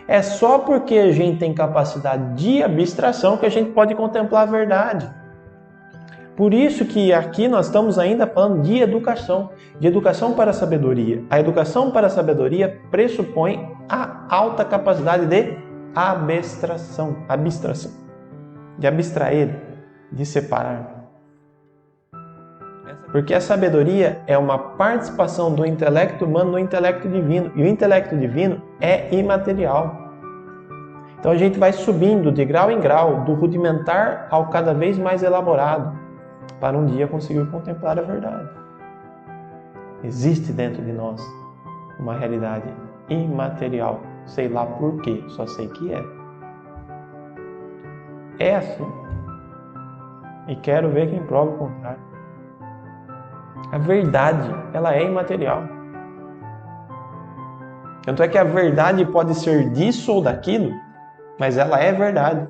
É só porque a gente tem capacidade de abstração que a gente pode contemplar a verdade. Por isso que aqui nós estamos ainda falando de educação para a sabedoria. A educação para a sabedoria pressupõe a alta capacidade de abstração, de abstrair, de separar. Porque a sabedoria é uma participação do intelecto humano no intelecto divino, e o intelecto divino é imaterial. Então a gente vai subindo de grau em grau, do rudimentar ao cada vez mais elaborado, para um dia conseguir contemplar a verdade. Existe dentro de nós uma realidade imaterial, sei lá por quê, só sei que é. É assim. E quero ver quem prova o contrário. A verdade, ela é imaterial. Tanto é que a verdade pode ser disso ou daquilo, mas ela é verdade.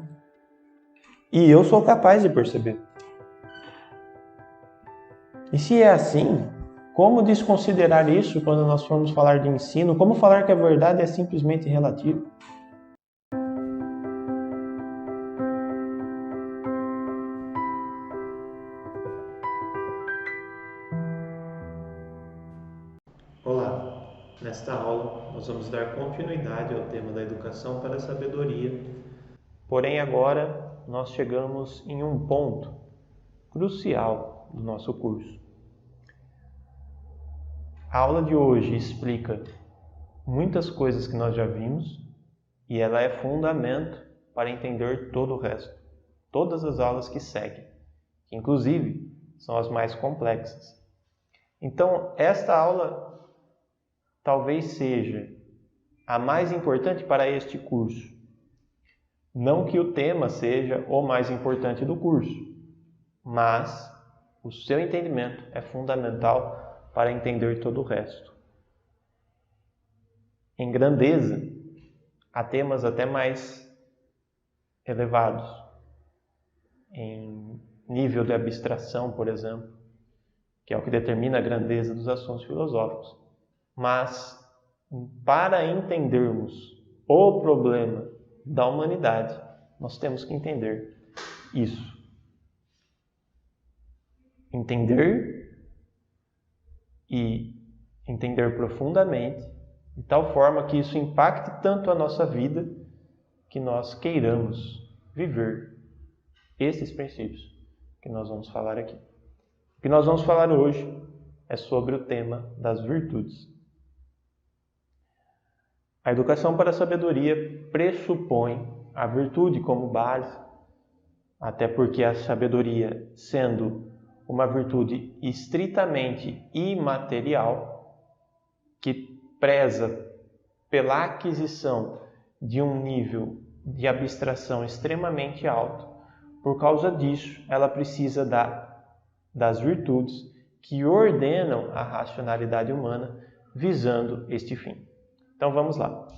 E eu sou capaz de perceber. E se é assim, como desconsiderar isso quando nós formos falar de ensino? Como falar que a verdade é simplesmente relativa? Olá! Nesta aula, nós vamos dar continuidade ao tema da educação para a sabedoria. Porém, agora nós chegamos em um ponto crucial do nosso curso. A aula de hoje explica muitas coisas que nós já vimos e ela é fundamento para entender todo o resto. Todas as aulas que seguem, que inclusive são as mais complexas. Então, esta aula talvez seja a mais importante para este curso. Não que o tema seja o mais importante do curso, mas o seu entendimento é fundamental para entender todo o resto. Em grandeza, há temas até mais elevados, em nível de abstração, por exemplo, que é o que determina a grandeza dos assuntos filosóficos. Mas, para entendermos o problema da humanidade, nós temos que entender isso. Entender e entender profundamente, de tal forma que isso impacte tanto a nossa vida que nós queiramos viver esses princípios que nós vamos falar aqui. O que nós vamos falar hoje é sobre o tema das virtudes. A educação para a sabedoria pressupõe a virtude como base, até porque a sabedoria, sendo uma virtude estritamente imaterial, que preza pela aquisição de um nível de abstração extremamente alto, por causa disso, ela precisa das virtudes que ordenam a racionalidade humana visando este fim. Então vamos lá.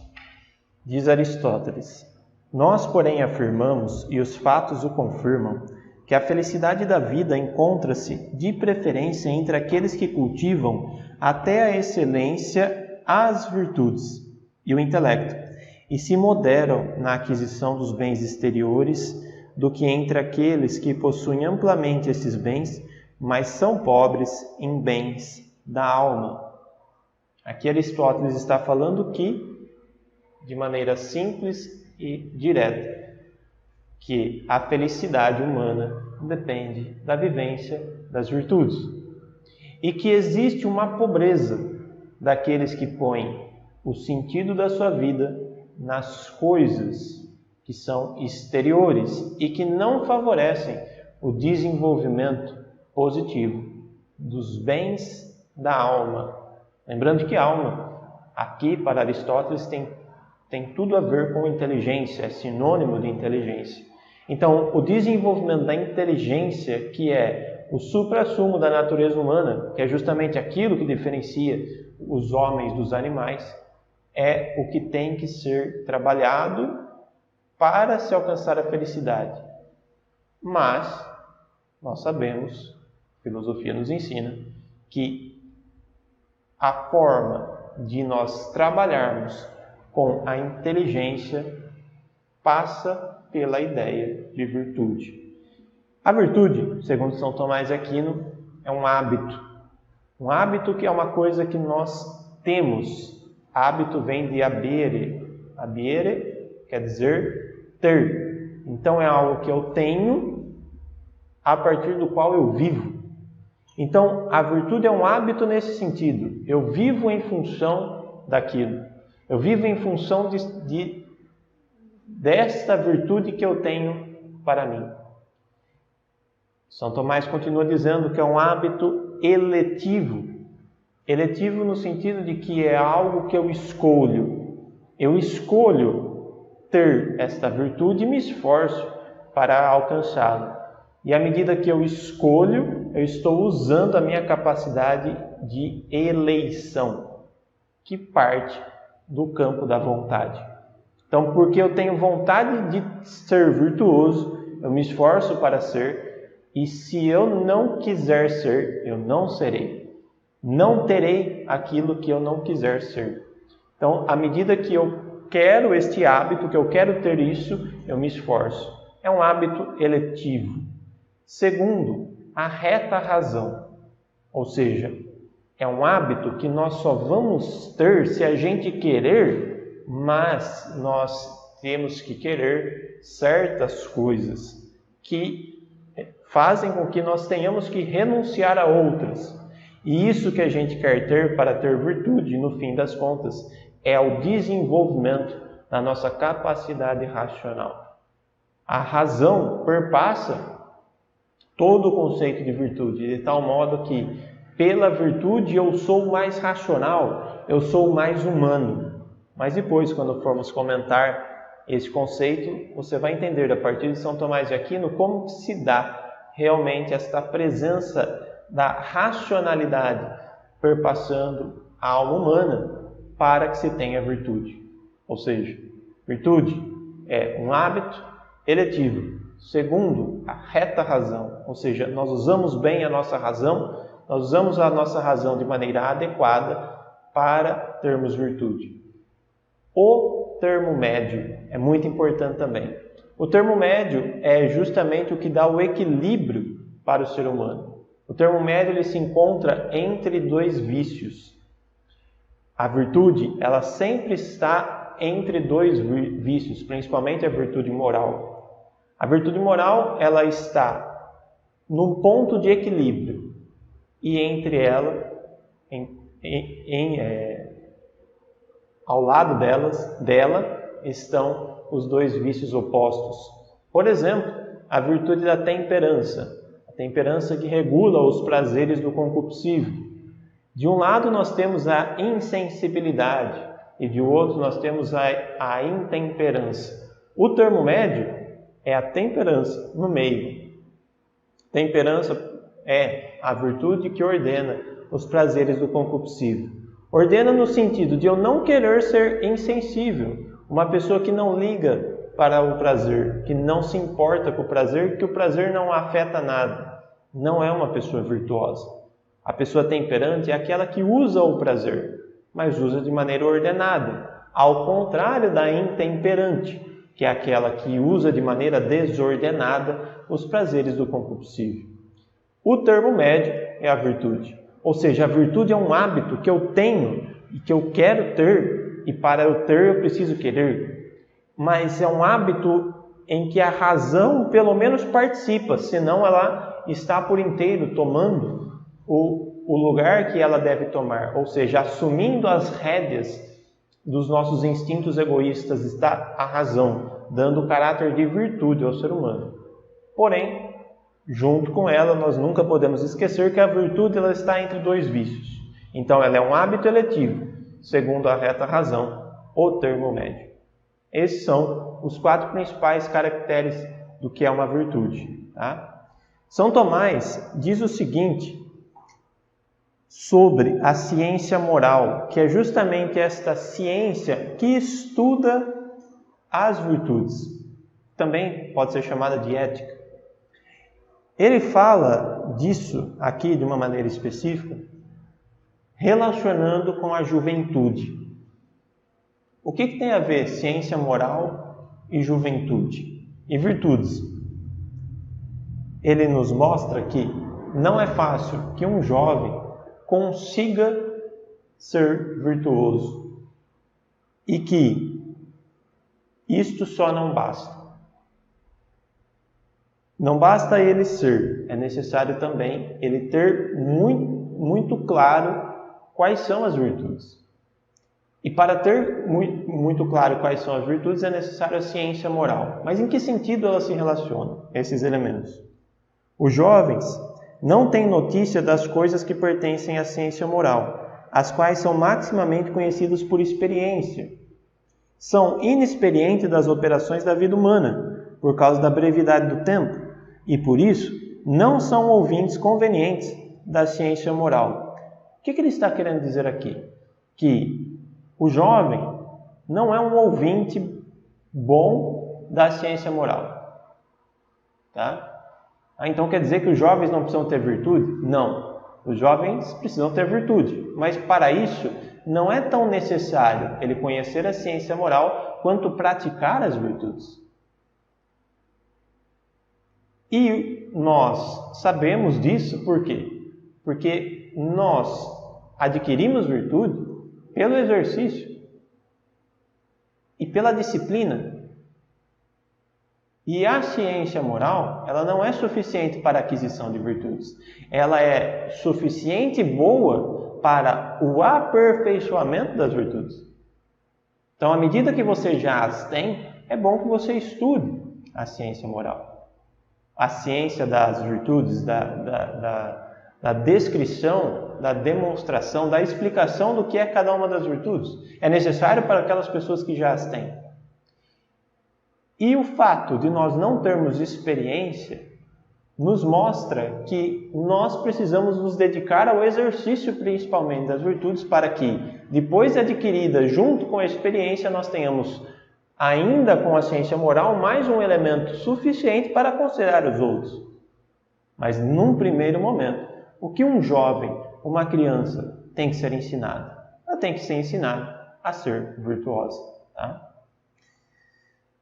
Diz Aristóteles: nós, porém, afirmamos, e os fatos o confirmam, que a felicidade da vida encontra-se, de preferência, entre aqueles que cultivam até a excelência as virtudes e o intelecto, e se moderam na aquisição dos bens exteriores, do que entre aqueles que possuem amplamente esses bens, mas são pobres em bens da alma. Aqui Aristóteles está falando que, de maneira simples e direta, que a felicidade humana depende da vivência das virtudes e que existe uma pobreza daqueles que põem o sentido da sua vida nas coisas que são exteriores e que não favorecem o desenvolvimento positivo dos bens da alma. Lembrando que alma, aqui para Aristóteles, tem tudo a ver com inteligência, é sinônimo de inteligência. Então, o desenvolvimento da inteligência, que é o suprassumo da natureza humana, que é justamente aquilo que diferencia os homens dos animais, é o que tem que ser trabalhado para se alcançar a felicidade. Mas nós sabemos, a filosofia nos ensina, que a forma de nós trabalharmos com a inteligência passa pela ideia de virtude. A virtude, segundo São Tomás de Aquino, é um hábito. Um hábito que é uma coisa que nós temos. Hábito vem de habere. Habere quer dizer ter. Então é algo que eu tenho a partir do qual eu vivo. Então a virtude é um hábito nesse sentido. Eu vivo em função daquilo. Eu vivo em função desta virtude que eu tenho para mim. São Tomás continua dizendo que é um hábito eletivo. Eletivo no sentido de que é algo que eu escolho. Eu escolho ter esta virtude e me esforço para alcançá-la. E à medida que eu escolho, eu estou usando a minha capacidade de eleição, que parte do campo da vontade. Então, porque eu tenho vontade de ser virtuoso, eu me esforço para ser. E se eu não quiser ser, eu não serei. Não terei aquilo que eu não quiser ser. Então, à medida que eu quero este hábito, que eu quero ter isso, eu me esforço. É um hábito eletivo. Segundo, a reta razão. Ou seja, é um hábito que nós só vamos ter se a gente querer, mas nós temos que querer certas coisas que fazem com que nós tenhamos que renunciar a outras. E isso que a gente quer ter para ter virtude, no fim das contas, é o desenvolvimento da nossa capacidade racional. A razão perpassa todo o conceito de virtude, de tal modo que, pela virtude, eu sou mais racional, eu sou mais humano. Mas depois, quando formos comentar esse conceito, você vai entender, a partir de São Tomás de Aquino, como se dá realmente esta presença da racionalidade perpassando a alma humana para que se tenha virtude. Ou seja, virtude é um hábito eletivo. Segundo, a reta razão. Ou seja, nós usamos bem a nossa razão, nós usamos a nossa razão de maneira adequada para termos virtude. O termo médio é muito importante também. O termo médio é justamente o que dá o equilíbrio para o ser humano. O termo médio ele se encontra entre dois vícios. A virtude, ela sempre está entre dois vícios, principalmente a virtude moral. A virtude moral, ela está no ponto de equilíbrio e entre ela, ao lado dela estão os dois vícios opostos. Por exemplo, a virtude da temperança. A temperança que regula os prazeres do concupiscível. De um lado nós temos a insensibilidade e de outro nós temos a intemperança. O termo médio é a temperança no meio. Temperança é a virtude que ordena os prazeres do concupiscível. Ordena no sentido de eu não querer ser insensível. Uma pessoa que não liga para o prazer, que não se importa com o prazer, que o prazer não afeta nada. Não é uma pessoa virtuosa. A pessoa temperante é aquela que usa o prazer, mas usa de maneira ordenada. Ao contrário da intemperante, que é aquela que usa de maneira desordenada os prazeres do concupiscível. O termo médio é a virtude. Ou seja, a virtude é um hábito que eu tenho e que eu quero ter, e para eu ter eu preciso querer. Mas é um hábito em que a razão pelo menos participa, senão ela está por inteiro tomando o lugar que ela deve tomar. Ou seja, assumindo as rédeas dos nossos instintos egoístas está a razão, dando o caráter de virtude ao ser humano. Porém, junto com ela, nós nunca podemos esquecer que a virtude ela está entre dois vícios. Então, ela é um hábito eletivo, segundo a reta razão, o termo médio. Esses são os 4 principais caracteres do que é uma virtude. Tá? São Tomás diz o seguinte sobre a ciência moral, que é justamente esta ciência que estuda as virtudes. Também pode ser chamada de ética. Ele fala disso aqui de uma maneira específica, relacionando com a juventude. O que tem a ver ciência moral e juventude? E virtudes? Ele nos mostra que não é fácil que um jovem consiga ser virtuoso e que isto só não basta. Não basta ele ser, é necessário também ele ter muito claro quais são as virtudes. E para ter muito claro quais são as virtudes é necessário a ciência moral. Mas em que sentido elas se relacionam, esses elementos? Os jovens não têm notícia das coisas que pertencem à ciência moral, as quais são maximamente conhecidas por experiência. São inexperientes das operações da vida humana, por causa da brevidade do tempo, e por isso não são ouvintes convenientes da ciência moral. O que ele está querendo dizer aqui? Que o jovem não é um ouvinte bom da ciência moral. Tá? Então quer dizer que os jovens não precisam ter virtude? Não. Os jovens precisam ter virtude. Mas para isso, não é tão necessário ele conhecer a ciência moral quanto praticar as virtudes. E nós sabemos disso por quê? Porque nós adquirimos virtude pelo exercício e pela disciplina. E a ciência moral, ela não é suficiente para a aquisição de virtudes. Ela é suficiente e boa para o aperfeiçoamento das virtudes. Então, à medida que você já as tem, é bom que você estude a ciência moral. A ciência das virtudes, da descrição, da demonstração, da explicação do que é cada uma das virtudes. É necessário para aquelas pessoas que já as têm. E o fato de nós não termos experiência nos mostra que nós precisamos nos dedicar ao exercício principalmente das virtudes para que, depois de adquirida junto com a experiência, nós tenhamos ainda com a ciência moral mais um elemento suficiente para considerar os outros. Mas num primeiro momento, o que um jovem, uma criança tem que ser ensinada? Ela tem que ser ensinada a ser virtuosa. Tá?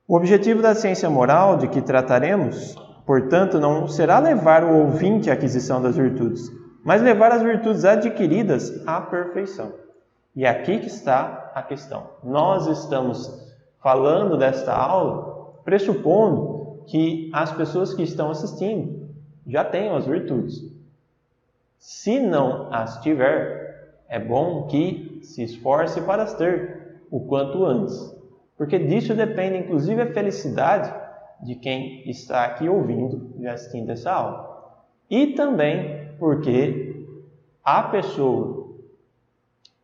O objetivo da ciência moral de que trataremos, portanto, não será levar o ouvinte à aquisição das virtudes, mas levar as virtudes adquiridas à perfeição. E aqui que está a questão. Nós estamos falando desta aula pressupondo que as pessoas que estão assistindo já tenham as virtudes. Se não as tiver, é bom que se esforce para as ter o quanto antes. Porque disso depende, inclusive, a felicidade de quem está aqui ouvindo e assistindo essa aula. E também porque a pessoa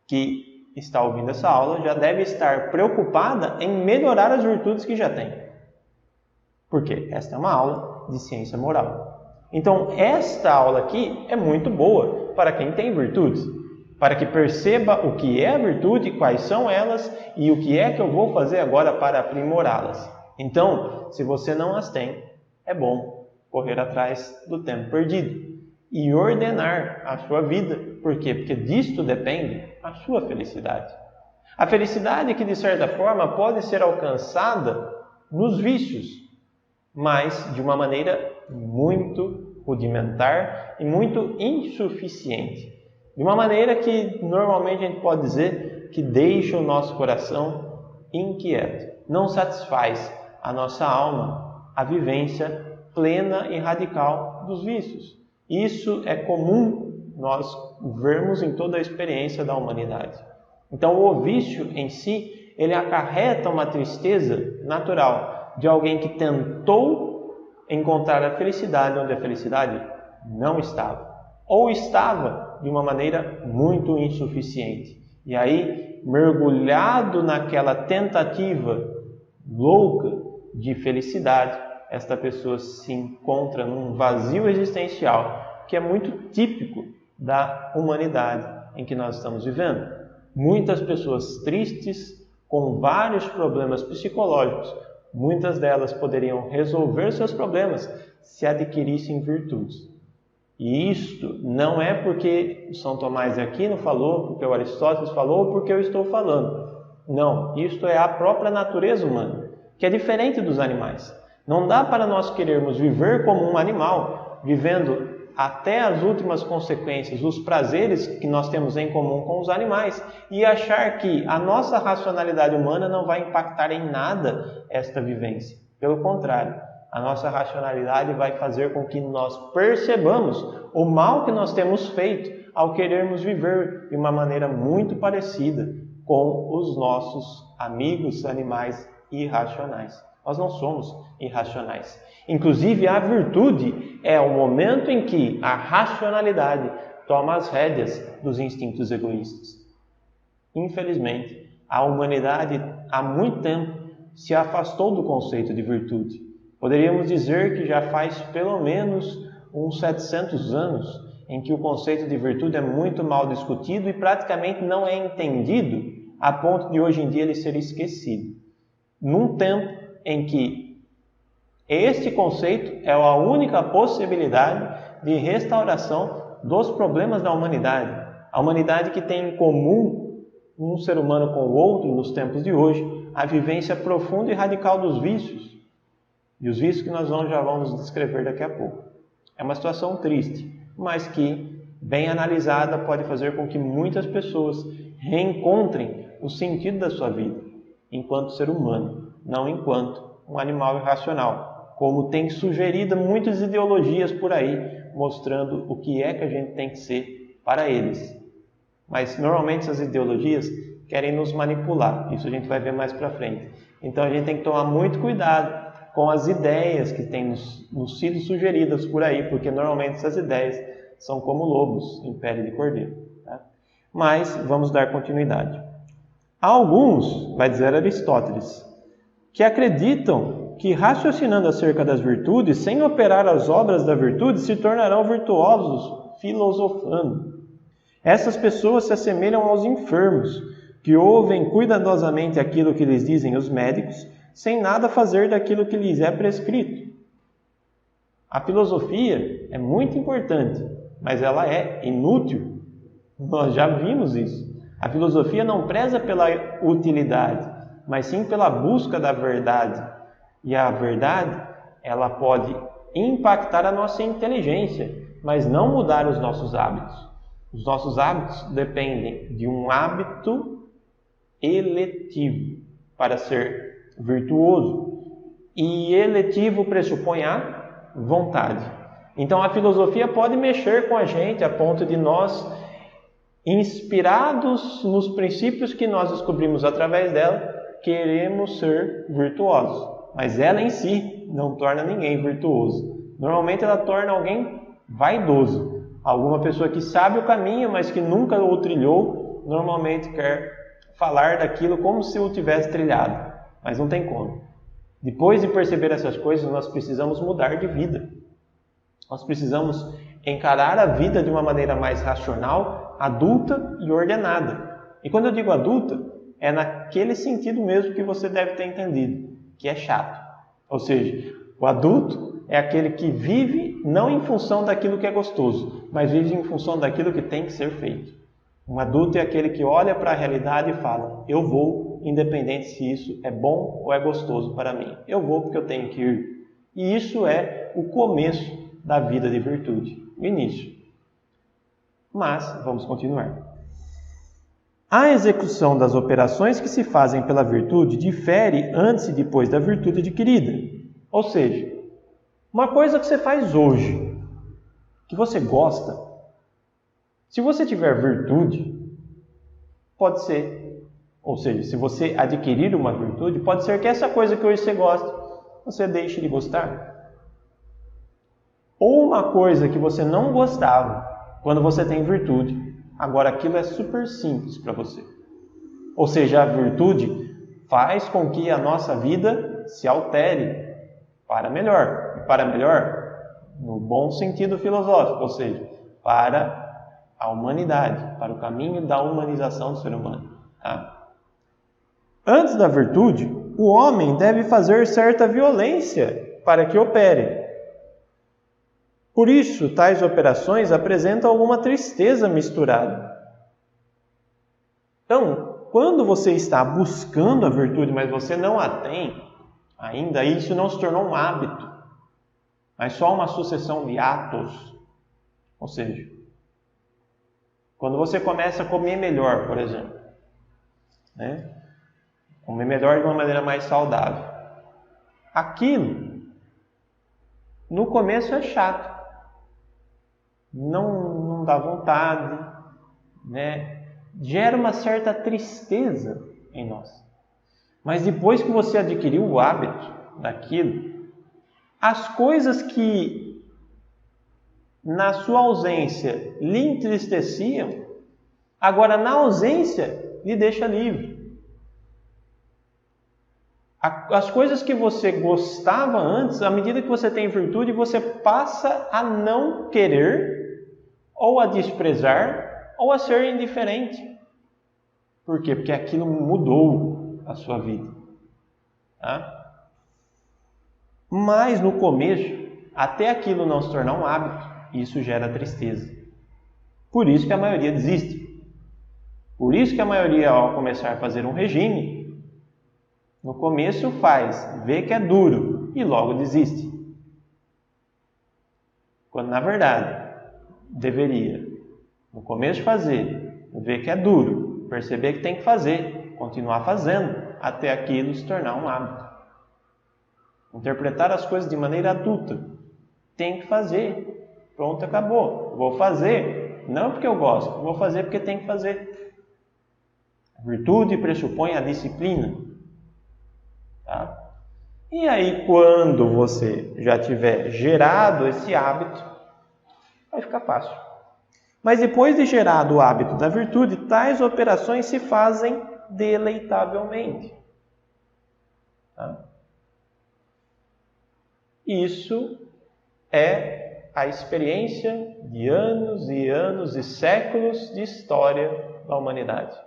que está ouvindo essa aula já deve estar preocupada em melhorar as virtudes que já tem. Porque esta é uma aula de ciência moral. Então, esta aula aqui é muito boa para quem tem virtudes. Para que perceba o que é a virtude, quais são elas e o que é que eu vou fazer agora para aprimorá-las. Então, se você não as tem, é bom correr atrás do tempo perdido e ordenar a sua vida. Por quê? Porque disto depende a sua felicidade. A felicidade que, de certa forma, pode ser alcançada nos vícios, mas de uma maneira muito rudimentar e muito insuficiente. De uma maneira que normalmente a gente pode dizer que deixa o nosso coração inquieto. Não satisfaz a nossa alma a vivência plena e radical dos vícios. Isso é comum nós vermos em toda a experiência da humanidade. Então o vício em si, ele acarreta uma tristeza natural de alguém que tentou encontrar a felicidade onde a felicidade não estava. Ou estava de uma maneira muito insuficiente. E aí, mergulhado naquela tentativa louca de felicidade, esta pessoa se encontra num vazio existencial que é muito típico da humanidade em que nós estamos vivendo. Muitas pessoas tristes, com vários problemas psicológicos, muitas delas poderiam resolver seus problemas se adquirissem virtudes. E isto não é porque São Tomás de Aquino falou, porque o Aristóteles falou, ou porque eu estou falando. Não, isto é a própria natureza humana, que é diferente dos animais. Não dá para nós querermos viver como um animal, vivendo até as últimas consequências, os prazeres que nós temos em comum com os animais, e achar que a nossa racionalidade humana não vai impactar em nada esta vivência. Pelo contrário, a nossa racionalidade vai fazer com que nós percebamos o mal que nós temos feito ao querermos viver de uma maneira muito parecida com os nossos amigos animais irracionais. Nós não somos irracionais. Inclusive, a virtude é o momento em que a racionalidade toma as rédeas dos instintos egoístas. Infelizmente, a humanidade há muito tempo se afastou do conceito de virtude. Poderíamos dizer que já faz pelo menos uns 700 anos em que o conceito de virtude é muito mal discutido e praticamente não é entendido, a ponto de hoje em dia ele ser esquecido. Num tempo em que este conceito é a única possibilidade de restauração dos problemas da humanidade. A humanidade que tem em comum um ser humano com o outro nos tempos de hoje, a vivência profunda e radical dos vícios. E os vícios que nós já vamos descrever daqui a pouco. É uma situação triste, mas que, bem analisada, pode fazer com que muitas pessoas reencontrem o sentido da sua vida enquanto ser humano, não enquanto um animal irracional, como tem sugerido muitas ideologias por aí, mostrando o que é que a gente tem que ser para eles. Mas normalmente essas ideologias querem nos manipular, isso a gente vai ver mais para frente. Então a gente tem que tomar muito cuidado com as ideias que têm nos sido sugeridas por aí, porque normalmente essas ideias são como lobos em pele de cordeiro. Tá? Mas vamos dar continuidade. Há alguns, vai dizer Aristóteles, que acreditam que raciocinando acerca das virtudes, sem operar as obras da virtude, se tornarão virtuosos filosofando. Essas pessoas se assemelham aos enfermos, que ouvem cuidadosamente aquilo que lhes dizem os médicos, sem nada fazer daquilo que lhes é prescrito. A filosofia é muito importante, mas ela é inútil. Nós já vimos isso. A filosofia não preza pela utilidade, mas sim pela busca da verdade. E a verdade, ela pode impactar a nossa inteligência, mas não mudar os nossos hábitos. Os nossos hábitos dependem de um hábito eletivo para ser virtuoso. E eletivo pressupõe a vontade. Então a filosofia pode mexer com a gente a ponto de nós, inspirados nos princípios que nós descobrimos através dela, queremos ser virtuosos. Mas ela em si não torna ninguém virtuoso. Normalmente ela torna alguém vaidoso. Alguma pessoa que sabe o caminho, mas que nunca o trilhou, normalmente quer falar daquilo como se o tivesse trilhado. Mas não tem como. Depois de perceber essas coisas, nós precisamos mudar de vida. Nós precisamos encarar a vida de uma maneira mais racional, adulta e ordenada. E quando eu digo adulta, é naquele sentido mesmo que você deve ter entendido, que é chato. Ou seja, o adulto é aquele que vive não em função daquilo que é gostoso, mas vive em função daquilo que tem que ser feito. Um adulto é aquele que olha para a realidade e fala, eu vou, independente se isso é bom ou é gostoso para mim. Eu vou porque eu tenho que ir. E isso é o começo da vida de virtude, o início. Mas, vamos continuar. A execução das operações que se fazem pela virtude difere antes e depois da virtude adquirida. Ou seja, uma coisa que você faz hoje, que você gosta, se você tiver virtude, pode ser, ou seja, se você adquirir uma virtude, pode ser que essa coisa que hoje você gosta, você deixe de gostar. Ou uma coisa que você não gostava, quando você tem virtude, agora aquilo é super simples para você. Ou seja, a virtude faz com que a nossa vida se altere para melhor. E para melhor, no bom sentido filosófico, ou seja, para a humanidade, para o caminho da humanização do ser humano. Tá? Antes da virtude, o homem deve fazer certa violência para que opere. Por isso, tais operações apresentam alguma tristeza misturada. Então, quando você está buscando a virtude, mas você não a tem, ainda isso não se tornou um hábito, mas só uma sucessão de atos. Ou seja, quando você começa a comer melhor, por exemplo, né? Comer melhor de uma maneira mais saudável. Aquilo, no começo é chato. Não dá vontade, né? Gera uma certa tristeza em nós. Mas depois que você adquiriu o hábito daquilo, as coisas que na sua ausência lhe entristeciam, agora na ausência lhe deixa livre. As coisas que você gostava antes, à medida que você tem virtude, você passa a não querer, ou a desprezar, ou a ser indiferente. Por quê? Porque aquilo mudou a sua vida. Tá? Mas no começo, até aquilo não se tornar um hábito, isso gera tristeza. Por isso que a maioria desiste. Por isso que a maioria, ao começar a fazer um regime, no começo vê que é duro e logo desiste. Quando na verdade deveria, no começo fazer, ver que é duro, perceber que tem que fazer, continuar fazendo, até aquilo se tornar um hábito. Interpretar as coisas de maneira adulta. Tem que fazer. Pronto, acabou. Vou fazer, não porque eu gosto, vou fazer porque tem que fazer. A virtude pressupõe a disciplina. Tá? E aí, quando você já tiver gerado esse hábito, vai ficar fácil. Mas depois de gerado o hábito da virtude, tais operações se fazem deleitavelmente. Tá? Isso é a experiência de anos e anos e séculos de história da humanidade.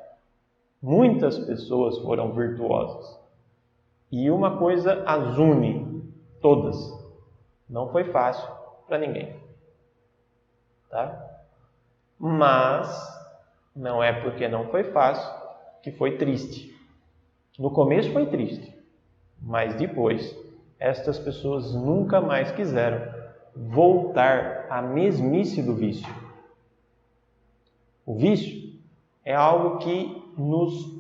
Muitas pessoas foram virtuosas. E uma coisa as une, todas. Não foi fácil para ninguém. Tá? Mas não é porque não foi fácil que foi triste. No começo foi triste, mas depois estas pessoas nunca mais quiseram voltar à mesmice do vício. O vício é algo que nos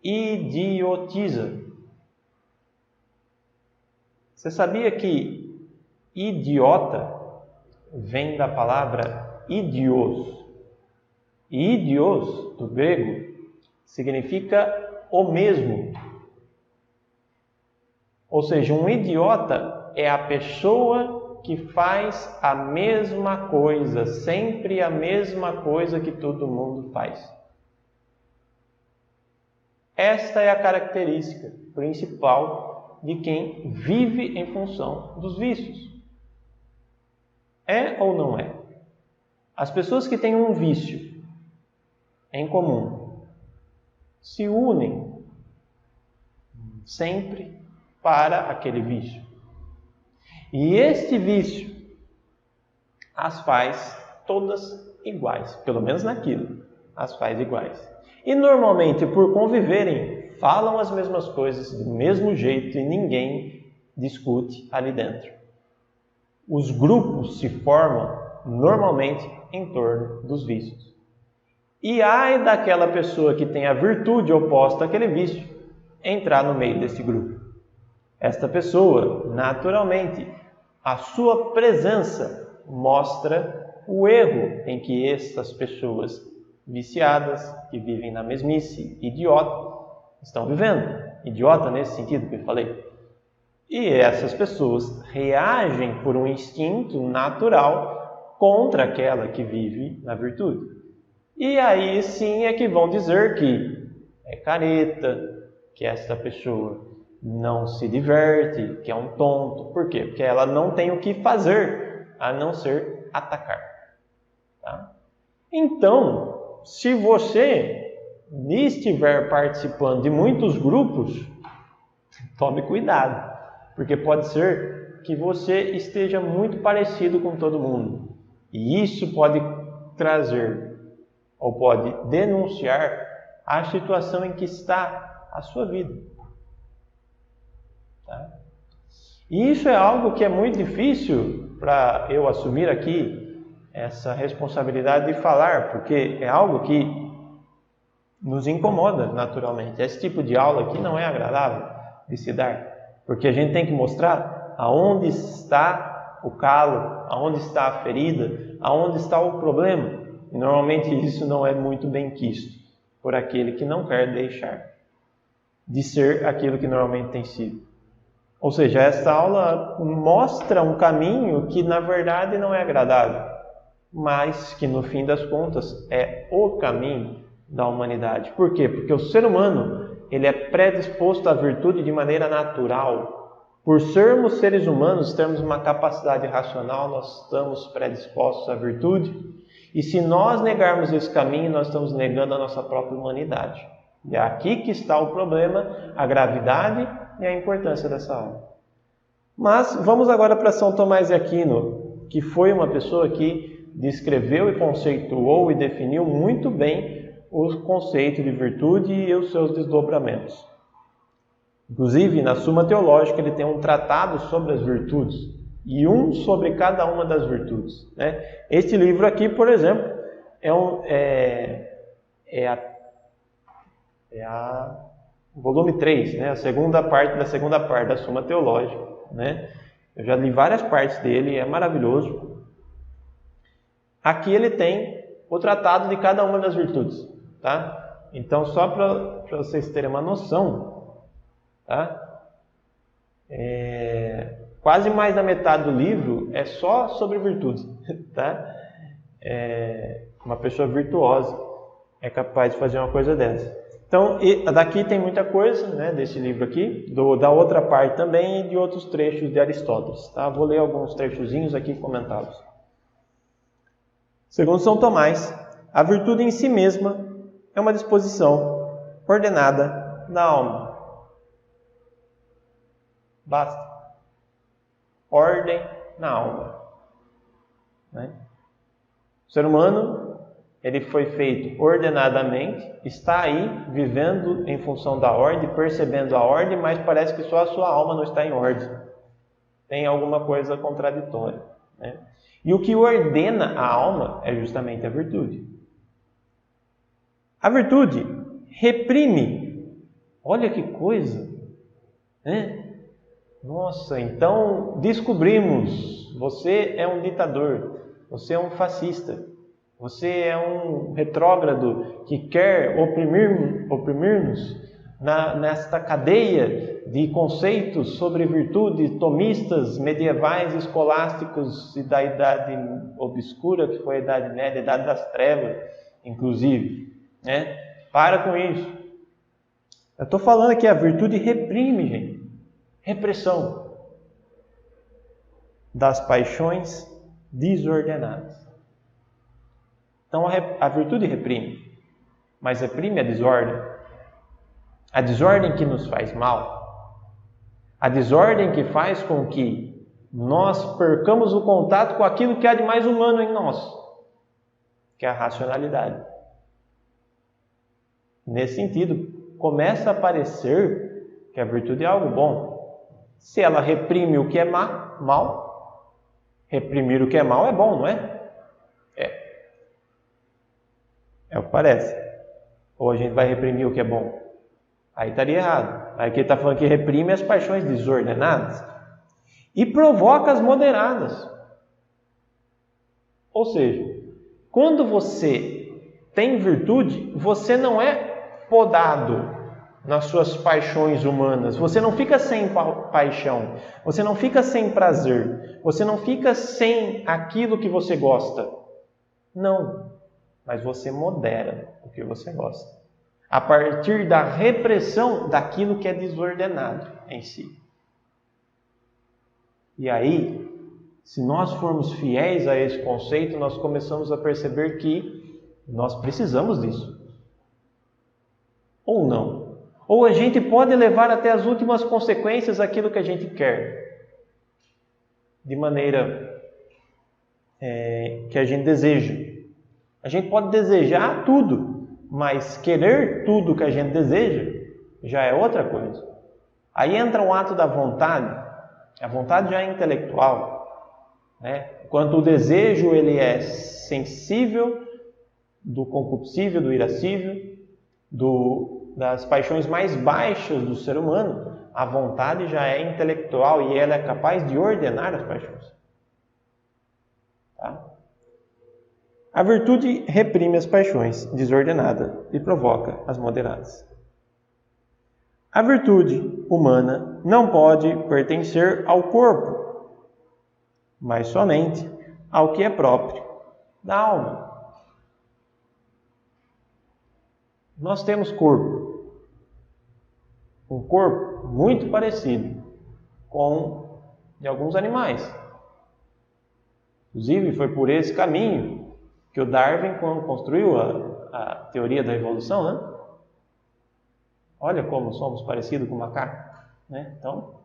idiotiza. Você sabia que idiota vem da palavra idios? E idios, do grego, significa o mesmo. Ou seja, um idiota é a pessoa que faz a mesma coisa, sempre a mesma coisa que todo mundo faz. Esta é a característica principal de quem vive em função dos vícios. É ou não é? As pessoas que têm um vício em comum se unem sempre para aquele vício. E este vício as faz todas iguais, pelo menos naquilo, as faz iguais. E normalmente, por conviverem, falam as mesmas coisas do mesmo jeito e ninguém discute ali dentro. Os grupos se formam normalmente em torno dos vícios. E ai daquela pessoa que tem a virtude oposta àquele vício entrar no meio desse grupo. Esta pessoa, naturalmente, a sua presença mostra o erro em que estas pessoas viciadas, que vivem na mesmice, idiota, estão vivendo. Idiota nesse sentido que eu falei. E essas pessoas reagem por um instinto natural contra aquela que vive na virtude. E aí sim é que vão dizer que é careta, que esta pessoa não se diverte, que é um tonto. Por quê? Porque ela não tem o que fazer a não ser atacar. Tá? Então, se você estiver participando de muitos grupos, tome cuidado, porque pode ser que você esteja muito parecido com todo mundo. E isso pode trazer, ou pode denunciar à situação em que está a sua vida. Tá? E isso é algo que é muito difícil para eu assumir aqui essa responsabilidade de falar, porque é algo que nos incomoda naturalmente. Esse tipo de aula aqui não é agradável de se dar, porque a gente tem que mostrar aonde está o calo, aonde está a ferida, aonde está o problema. E normalmente isso não é muito bem quisto por aquele que não quer deixar de ser aquilo que normalmente tem sido. Ou seja, esta aula mostra um caminho que na verdade não é agradável, mas que no fim das contas é o caminho da humanidade. Por quê? Porque o ser humano ele é predisposto à virtude de maneira natural. Por sermos seres humanos, temos uma capacidade racional, nós estamos predispostos à virtude. E se nós negarmos esse caminho, nós estamos negando a nossa própria humanidade. E é aqui que está o problema, a gravidade e a importância dessa aula. Mas vamos agora para São Tomás de Aquino, que foi uma pessoa que descreveu e conceituou e definiu muito bem o conceito de virtude e os seus desdobramentos. Inclusive, na Suma Teológica, ele tem um tratado sobre as virtudes e um sobre cada uma das virtudes. Né? Este livro aqui, por exemplo, volume 3, né? A segunda parte da Suma Teológica. Né? Eu já li várias partes dele, é maravilhoso. Aqui ele tem o tratado de cada uma das virtudes. Tá? Então, só para vocês terem uma noção, tá? Quase mais da metade do livro é só sobre virtudes. Tá? Uma pessoa virtuosa é capaz de fazer uma coisa dessa. Então, daqui tem muita coisa, né, desse livro aqui, da outra parte também e de outros trechos de Aristóteles. Tá? Vou ler alguns trechozinhos aqui e comentá-los. Segundo São Tomás, a virtude em si mesma é uma disposição ordenada da alma. Basta. Ordem na alma. Né? O ser humano ele foi feito ordenadamente, está aí vivendo em função da ordem, percebendo a ordem, mas parece que só a sua alma não está em ordem. Tem alguma coisa contraditória. Né? E o que ordena a alma é justamente a virtude. A virtude reprime. Olha que coisa! Né? Nossa, então descobrimos, você é um ditador, você é um fascista. Você é um retrógrado que quer oprimir-nos nesta cadeia de conceitos sobre virtude tomistas, medievais, escolásticos e da Idade Obscura, que foi a Idade Média, a Idade das Trevas, inclusive. Né? Para com isso. Eu estou falando aqui, a virtude reprime, gente. Repressão das paixões desordenadas. Então a virtude reprime, mas reprime a desordem. A desordem que nos faz mal. A desordem que faz com que nós percamos o contato com aquilo que há de mais humano em nós, que é a racionalidade. Nesse sentido, começa a parecer que a virtude é algo bom. Se ela reprime o que é mal, reprimir o que é mal é bom, não é? É o que parece. Ou a gente vai reprimir o que é bom? Aí estaria errado. Aí que ele está falando que reprime as paixões desordenadas e provoca as moderadas. Ou seja, quando você tem virtude, você não é podado nas suas paixões humanas. Você não fica sem paixão. Você não fica sem prazer. Você não fica sem aquilo que você gosta. Não. Mas você modera o que você gosta. A partir da repressão daquilo que é desordenado em si. E aí, se nós formos fiéis a esse conceito, nós começamos a perceber que nós precisamos disso. Ou não. Ou a gente pode levar até as últimas consequências aquilo que a gente quer. De maneira que a gente deseja. A gente pode desejar tudo, mas querer tudo que a gente deseja já é outra coisa. Aí entra o ato da vontade. A vontade já é intelectual, né? Enquanto o desejo ele é sensível, do concupiscível, do irascível, das paixões mais baixas do ser humano, a vontade já é intelectual e ela é capaz de ordenar as paixões. Tá? A virtude reprime as paixões desordenadas e provoca as moderadas. A virtude humana não pode pertencer ao corpo, mas somente ao que é próprio da alma. Nós temos corpo, um corpo muito parecido com de alguns animais. Inclusive, foi por esse caminho que o Darwin construiu a teoria da evolução, né? Olha como somos parecidos com o macaco, né? Então,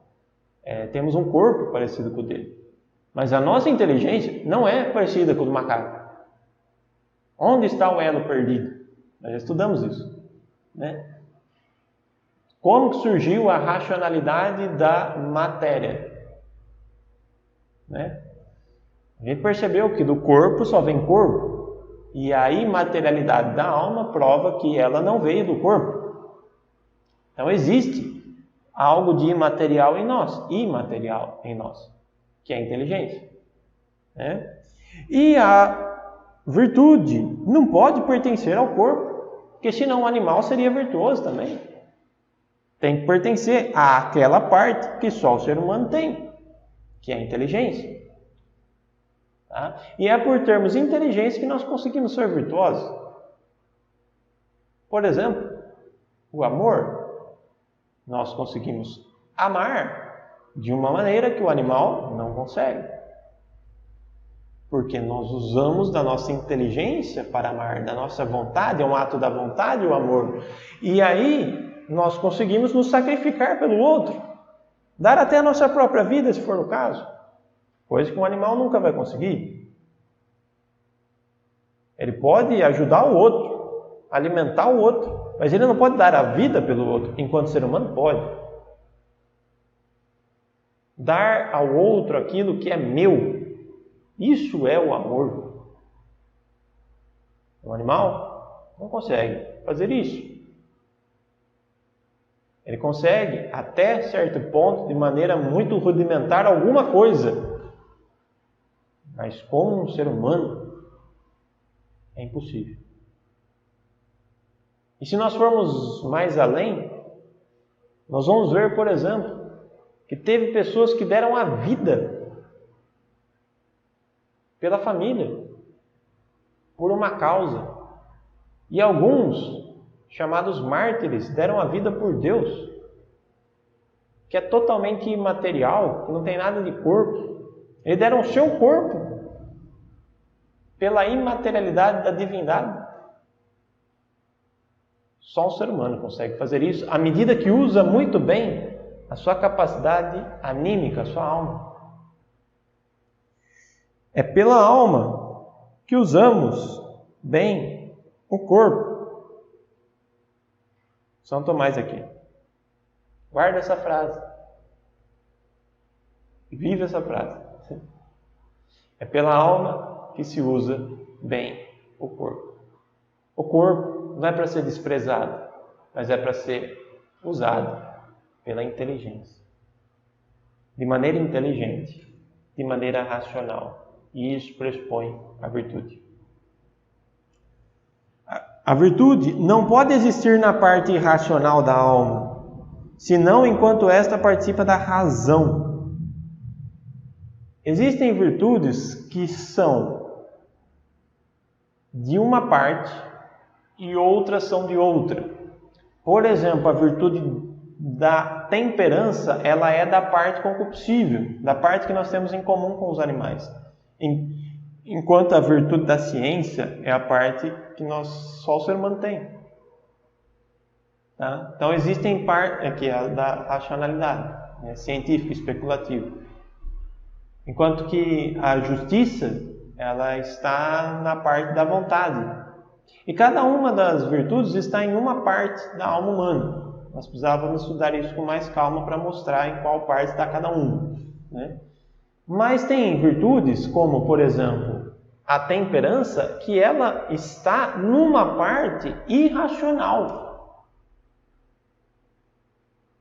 temos um corpo parecido com o dele. Mas a nossa inteligência não é parecida com o do macaco. Onde está o elo perdido? Nós já estudamos isso, né? Como que surgiu a racionalidade da matéria? Né? A gente percebeu que do corpo só vem corpo. E a imaterialidade da alma prova que ela não veio do corpo. Então existe algo de imaterial em nós, que é a inteligência. Né? E a virtude não pode pertencer ao corpo, porque senão o animal seria virtuoso também. Tem que pertencer àquela parte que só o ser humano tem, que é a inteligência. Tá? E é por termos inteligência que nós conseguimos ser virtuosos. Por exemplo, o amor. Nós conseguimos amar de uma maneira que o animal não consegue. Porque nós usamos da nossa inteligência para amar, da nossa vontade, é um ato da vontade o amor. E aí nós conseguimos nos sacrificar pelo outro, dar até a nossa própria vida, se for o caso. Coisa que um animal nunca vai conseguir. Ele pode ajudar o outro, alimentar o outro, mas ele não pode dar a vida pelo outro, enquanto o ser humano pode. Dar ao outro aquilo que é meu. Isso é o amor. O animal não consegue fazer isso. Ele consegue, até certo ponto, de maneira muito rudimentar, alguma coisa. Mas como um ser humano, é impossível. E se nós formos mais além, nós vamos ver, por exemplo, que teve pessoas que deram a vida pela família, por uma causa. E alguns, chamados mártires, deram a vida por Deus, que é totalmente imaterial, que não tem nada de corpo. Eles deram o seu corpo pela imaterialidade da divindade. Só um ser humano consegue fazer isso, à medida que usa muito bem a sua capacidade anímica, a sua alma. É pela alma que usamos bem o corpo. São Tomás aqui. Guarda essa frase. Vive essa frase. É pela alma que se usa bem o corpo. O corpo não é para ser desprezado, mas é para ser usado pela inteligência. De maneira inteligente, de maneira racional. E isso pressupõe a virtude. A virtude não pode existir na parte irracional da alma, senão enquanto esta participa da razão. Existem virtudes que são de uma parte e outras são de outra. Por exemplo, a virtude da temperança, ela é da parte concupiscível, da parte que nós temos em comum com os animais. Enquanto a virtude da ciência é a parte que só o ser humano tem. Tá? Então existem partes aqui da racionalidade, né, científica, especulativa. Enquanto que a justiça, ela está na parte da vontade, E cada uma das virtudes está em uma parte da alma humana. Nós precisávamos estudar isso com mais calma para mostrar em qual parte está cada uma, né? Mas tem virtudes, como por exemplo, a temperança, que ela está numa parte irracional,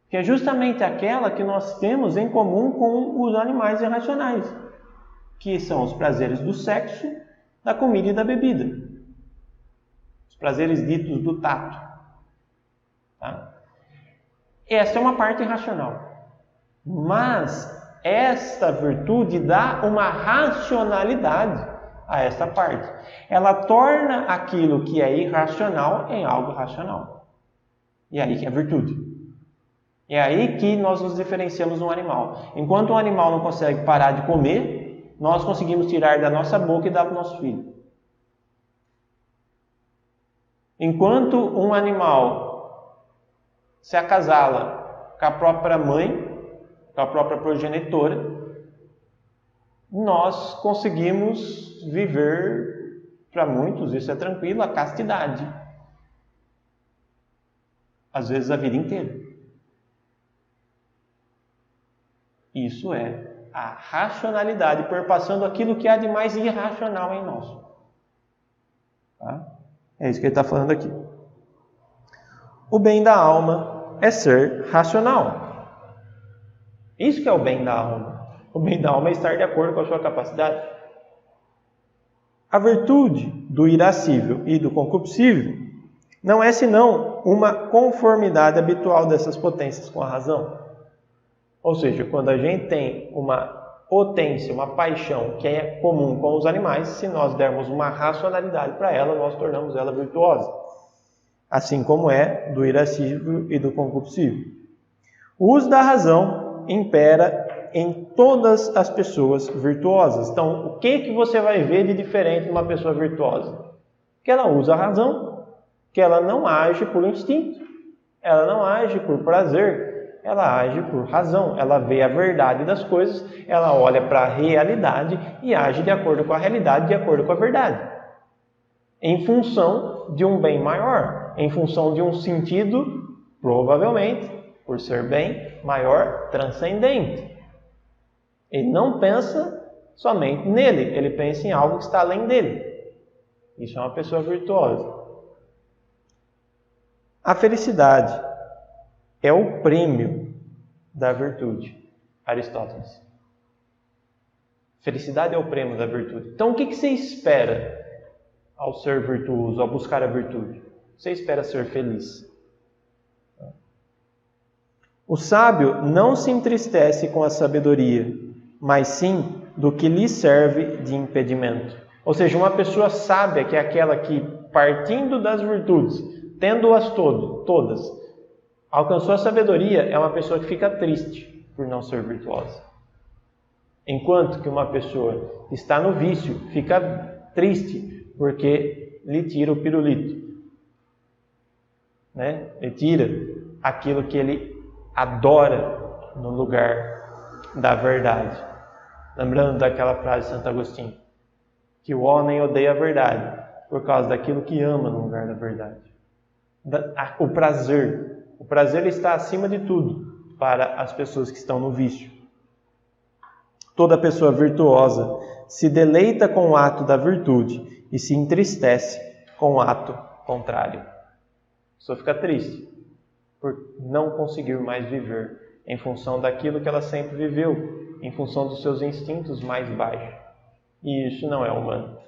que é justamente aquela que nós temos em comum com os animais irracionais, que são os prazeres do sexo, da comida e da bebida, os prazeres ditos do tato, tá? Essa é uma parte irracional, mas esta virtude dá uma racionalidade a esta parte. Ela torna aquilo que é irracional em algo racional. E é aí que é a virtude. É aí que nós nos diferenciamos de um animal. Enquanto um animal não consegue parar de comer, nós conseguimos tirar da nossa boca e dar para o nosso filho. Enquanto um animal se acasala com a própria mãe, com a própria progenitora, nós conseguimos viver, para muitos isso é tranquilo, a castidade. Às vezes a vida inteira. Isso é a racionalidade perpassando aquilo que há de mais irracional em nós. Tá? É isso que ele está falando aqui. O bem da alma é ser racional. Isso que é o bem da alma. O bem da alma é estar de acordo com a sua capacidade. A virtude do irascível e do concupiscível não é senão uma conformidade habitual dessas potências com a razão. Ou seja, quando a gente tem uma potência, uma paixão que é comum com os animais, se nós dermos uma racionalidade para ela, nós tornamos ela virtuosa. Assim como é do irascível e do concupiscível. O uso da razão impera em todas as pessoas virtuosas. Então, o que você vai ver de diferente numa pessoa virtuosa? Que ela usa a razão, que ela não age por instinto, ela não age por prazer, ela age por razão, ela vê a verdade das coisas, ela olha para a realidade e age de acordo com a realidade, de acordo com a verdade. Em função de um bem maior, em função de um sentido, provavelmente, por ser bem maior, transcendente. Ele não pensa somente nele, ele pensa em algo que está além dele. Isso é uma pessoa virtuosa. A felicidade é o prêmio da virtude. Aristóteles. Felicidade é o prêmio da virtude. Então, o que você espera ao ser virtuoso, ao buscar a virtude? Você espera ser feliz. O sábio não se entristece com a sabedoria, mas sim do que lhe serve de impedimento. Ou seja, uma pessoa sábia, que é aquela que, partindo das virtudes, tendo-as todas, alcançou a sabedoria, é uma pessoa que fica triste por não ser virtuosa. Enquanto que uma pessoa que está no vício fica triste porque lhe tira o pirulito, né? Ele tira aquilo que ele adora no lugar da verdade. Lembrando daquela frase de Santo Agostinho, que o homem odeia a verdade por causa daquilo que ama no lugar da verdade. O prazer está acima de tudo para as pessoas que estão no vício. Toda pessoa virtuosa se deleita com o ato da virtude e se entristece com o ato contrário. A pessoa fica triste por não conseguir mais viver em função daquilo que ela sempre viveu, em função dos seus instintos mais baixos. E isso não é humano.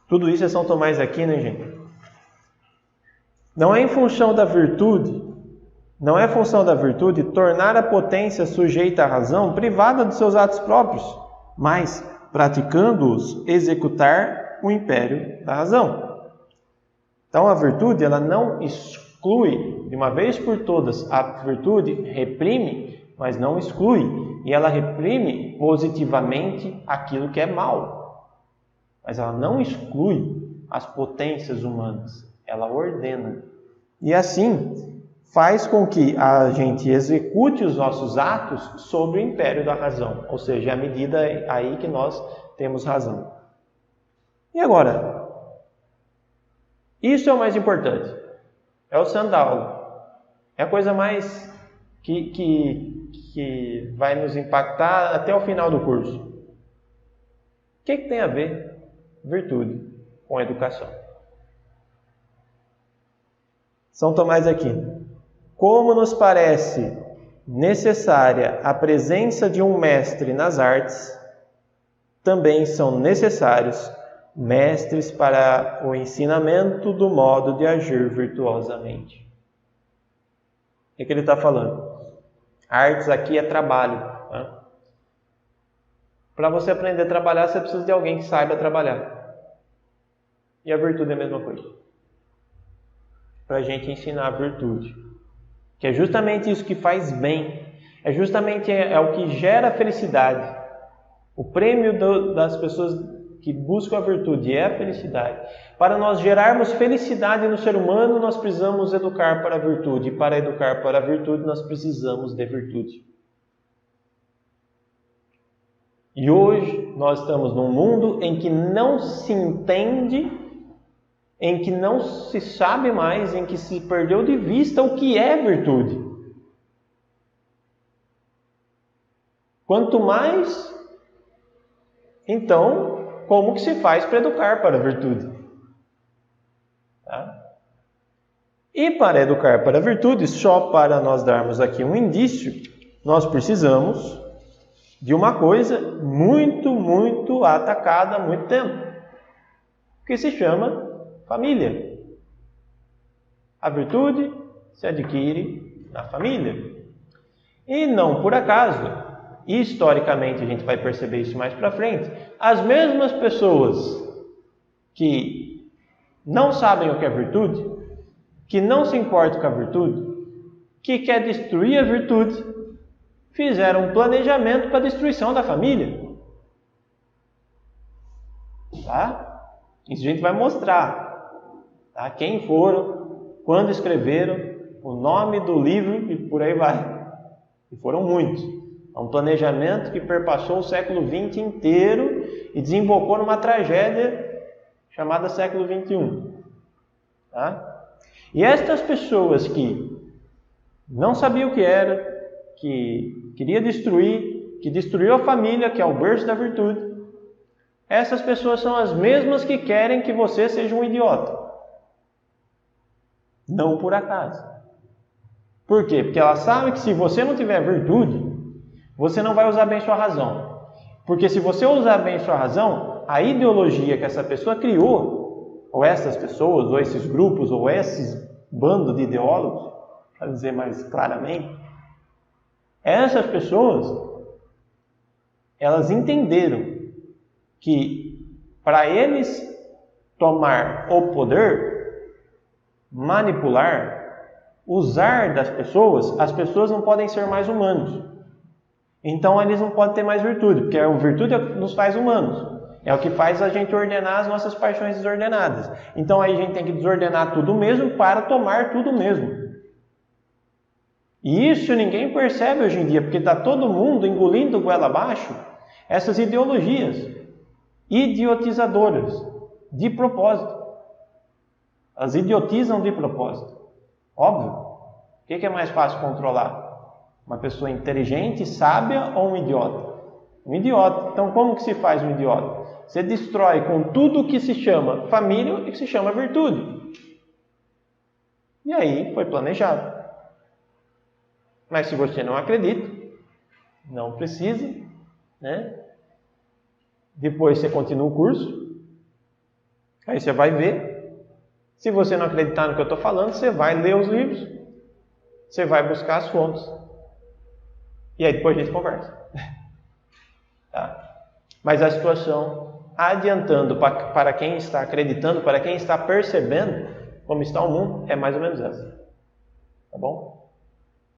Tudo isso é São Tomás de Aquino, gente? Não é em função da virtude, não é função da virtude tornar a potência sujeita à razão, privada dos seus atos próprios, mas, praticando-os, executar o império da razão. Então, a virtude, ela não exclui, de uma vez por todas, a virtude reprime, mas não exclui. E ela reprime positivamente aquilo que é mal. Mas ela não exclui as potências humanas. Ela ordena. E assim, faz com que a gente execute os nossos atos sobre o império da razão. Ou seja, é a medida aí que nós temos razão. E agora? Isso é o mais importante. É o sandal. É a coisa mais que vai nos impactar até o final do curso. O que tem a ver virtude com educação? São Tomás de Aquino. Como nos parece necessária a presença de um mestre nas artes, também são necessários mestres para o ensinamento do modo de agir virtuosamente. O que ele está falando? Artes aqui é trabalho. Né? Para você aprender a trabalhar, você precisa de alguém que saiba trabalhar. E a virtude é a mesma coisa. Para a gente ensinar a virtude. Que é justamente isso que faz bem. É justamente o que gera felicidade. O prêmio das pessoas que buscam a virtude é a felicidade. Para nós gerarmos felicidade no ser humano, nós precisamos educar para a virtude. E para educar para a virtude, nós precisamos de virtude. E hoje nós estamos num mundo em que não se entende, em que não se sabe mais, em que se perdeu de vista o que é virtude. Quanto mais, então, como que se faz para educar para a virtude? Tá? E para educar para a virtude, só para nós darmos aqui um indício, nós precisamos de uma coisa muito atacada há muito tempo, que se chama família. A virtude se adquire na família. E não por acaso, historicamente a gente vai perceber isso mais para frente, as mesmas pessoas que não sabem o que é virtude, que não se importam com a virtude, que quer destruir a virtude, fizeram um planejamento para a destruição da família. Tá? Isso a gente vai mostrar. Tá? Quem foram, quando escreveram, o nome do livro e por aí vai. E foram muitos. É um planejamento que perpassou o século XX inteiro e desembocou numa tragédia chamada século XXI. Tá? E estas pessoas que não sabiam o que era, que queria destruir, que destruiu a família, que é o berço da virtude, essas pessoas são as mesmas que querem que você seja um idiota. Não por acaso. Por quê? Porque elas sabem que se você não tiver virtude, você não vai usar bem sua razão. Porque se você usar bem sua razão, a ideologia que essa pessoa criou, ou essas pessoas, ou esses grupos, ou esses bando de ideólogos, para dizer mais claramente, essas pessoas, elas entenderam que para eles tomar o poder, manipular, usar das pessoas, as pessoas não podem ser mais humanos. Então eles não podem ter mais virtude, porque a virtude nos faz humanos. É o que faz a gente ordenar as nossas paixões desordenadas. Então aí a gente tem que desordenar tudo mesmo para tomar tudo mesmo. E isso ninguém percebe hoje em dia, porque está todo mundo engolindo goela abaixo essas ideologias idiotizadoras, de propósito. Elas idiotizam de propósito. Óbvio. O que é mais fácil controlar? Uma pessoa inteligente, sábia ou um idiota? Um idiota. Então como que se faz um idiota? Você destrói com tudo que se chama família e que se chama virtude. E aí foi planejado. Mas se você não acredita, não precisa, né? Depois você continua o curso, aí você vai ver. Se você não acreditar no que eu estou falando, você vai ler os livros, você vai buscar as fontes. E aí depois a gente conversa. Tá? Mas a situação, adiantando para quem está acreditando, para quem está percebendo como está o mundo, é mais ou menos essa. Tá bom?